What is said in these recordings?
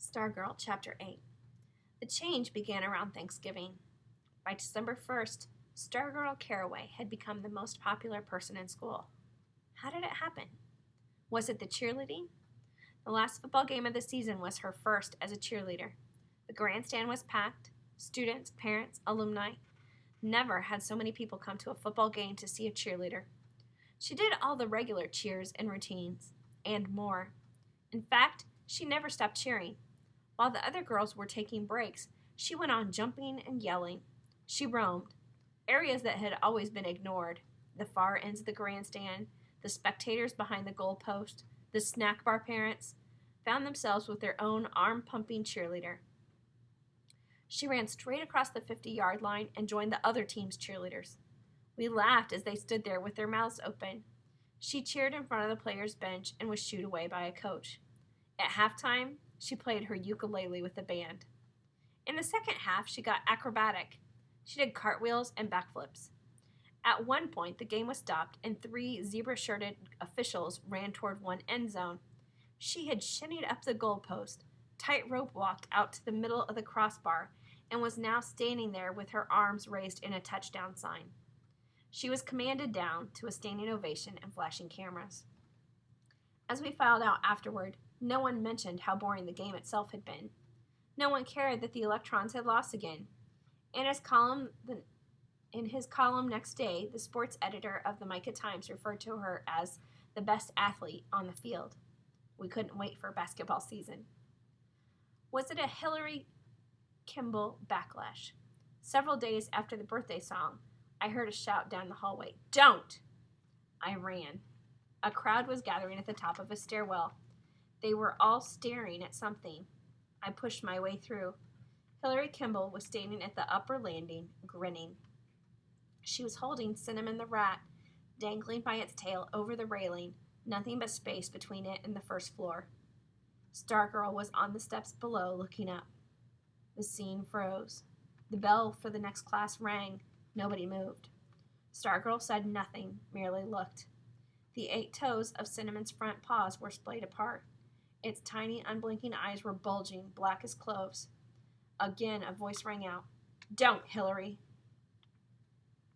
Stargirl Chapter 8. The change began around Thanksgiving. By December 1st, Stargirl Caraway had become the most popular person in school. How did it happen? Was it the cheerleading? The last football game of the season was her first as a cheerleader. The grandstand was packed. Students, parents, alumni. Never had so many people come to a football game to see a cheerleader. She did all the regular cheers and routines, and more. In fact, she never stopped cheering. While the other girls were taking breaks, she went on jumping and yelling. She roamed areas that had always been ignored, the far ends of the grandstand, the spectators behind the goalpost, the snack bar parents, found themselves with their own arm-pumping cheerleader. She ran straight across the 50-yard line and joined the other team's cheerleaders. We laughed as they stood there with their mouths open. She cheered in front of the players' bench and was shooed away by a coach. At halftime, she played her ukulele with the band. In the second half, she got acrobatic. She did cartwheels and backflips. At one point, the game was stopped and 3 zebra-shirted officials ran toward one end zone. She had shinnied up the goalpost, tightrope walked out to the middle of the crossbar, and was now standing there with her arms raised in a touchdown sign. She was commanded down to a standing ovation and flashing cameras. As we filed out afterward, no one mentioned how boring the game itself had been. No one cared that the Electrons had lost again. In his column next day, the sports editor of the Micah Times referred to her as the best athlete on the field. We couldn't wait for basketball season. Was it a Hillary Kimball backlash? Several days after the birthday song, I heard a shout down the hallway, "Don't!" I ran. A crowd was gathering at the top of a stairwell. They were all staring at something. I pushed my way through. Hillary Kimball was standing at the upper landing, grinning. She was holding Cinnamon the rat, dangling by its tail over the railing, nothing but space between it and the first floor. Stargirl was on the steps below, looking up. The scene froze. The bell for the next class rang. Nobody moved. Stargirl said nothing, merely looked. The 8 toes of Cinnamon's front paws were splayed apart. Its tiny, unblinking eyes were bulging, black as cloves. Again, a voice rang out, "Don't, Hillary!"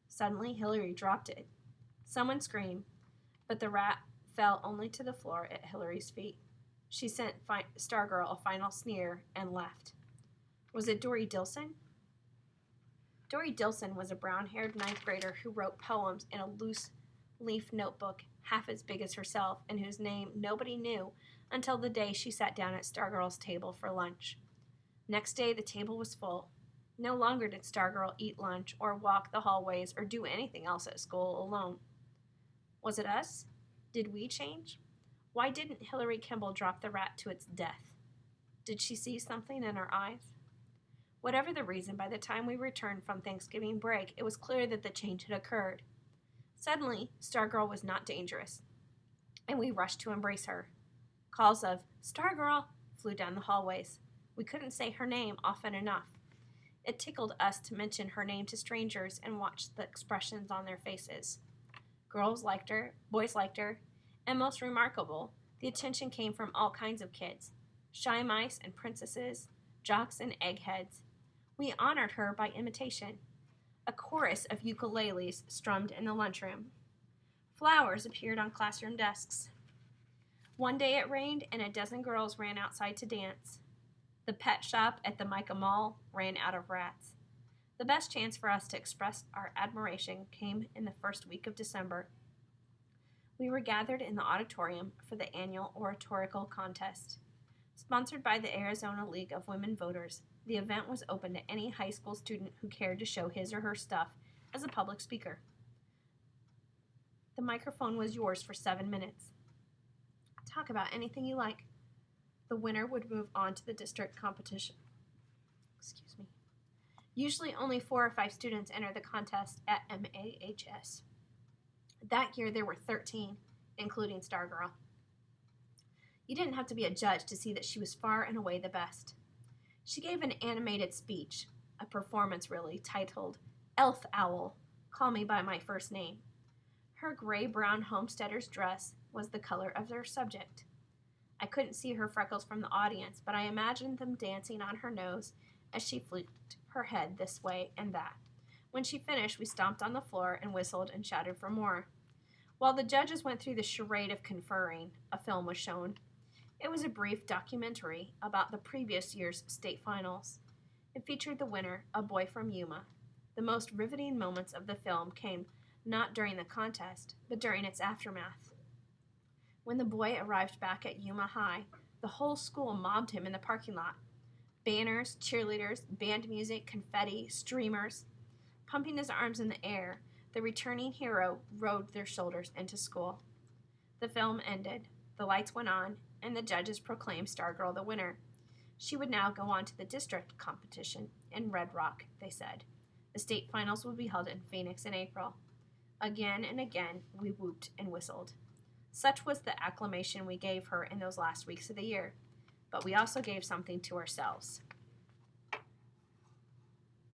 Suddenly, Hillary dropped it. Someone screamed, but the rat fell only to the floor at Hillary's feet. She sent Stargirl a final sneer and left. Was it Dory Dilson? Dory Dilson was a brown-haired 9th grader who wrote poems in a loose-leaf notebook half as big as herself and whose name nobody knew until the day she sat down at Stargirl's table for lunch. Next day, the table was full. No longer did Stargirl eat lunch or walk the hallways or do anything else at school alone. Was it us? Did we change? Why didn't Hillary Kimball drop the rat to its death? Did she see something in our eyes? Whatever the reason, by the time we returned from Thanksgiving break, it was clear that the change had occurred. Suddenly, Stargirl was not dangerous, and we rushed to embrace her. Calls of "Stargirl" flew down the hallways. We couldn't say her name often enough. It tickled us to mention her name to strangers and watch the expressions on their faces. Girls liked her, boys liked her, and most remarkable, the attention came from all kinds of kids, shy mice and princesses, jocks and eggheads. We honored her by imitation. A chorus of ukuleles strummed in the lunchroom. Flowers appeared on classroom desks. One day it rained and a dozen girls ran outside to dance. The pet shop at the Micah Mall ran out of rats. The best chance for us to express our admiration came in the first week of December. We were gathered in the auditorium for the annual oratorical contest. Sponsored by the Arizona League of Women Voters, the event was open to any high school student who cared to show his or her stuff as a public speaker. The microphone was yours for 7 minutes. Talk about anything you like. The winner would move on to the district competition. Usually only 4 or 5 students enter the contest at MAHS. That year there were 13, including Stargirl. You didn't have to be a judge to see that she was far and away the best. She gave an animated speech, a performance really, titled "Elf Owl, Call Me by My First Name." Her gray-brown homesteader's dress was the color of their subject. I couldn't see her freckles from the audience, but I imagined them dancing on her nose as she flicked her head this way and that. When she finished, we stomped on the floor and whistled and shouted for more. While the judges went through the charade of conferring, a film was shown. It was a brief documentary about the previous year's state finals. It featured the winner, a boy from Yuma. The most riveting moments of the film came not during the contest, but during its aftermath. When the boy arrived back at Yuma High, the whole school mobbed him in the parking lot. Banners, cheerleaders, band music, confetti, streamers. Pumping his arms in the air, the returning hero rode their shoulders into school. The film ended, the lights went on, and the judges proclaimed Stargirl the winner. She would now go on to the district competition in Red Rock, they said. The state finals would be held in Phoenix in April. Again and again, we whooped and whistled. Such was the acclamation we gave her in those last weeks of the year. But we also gave something to ourselves.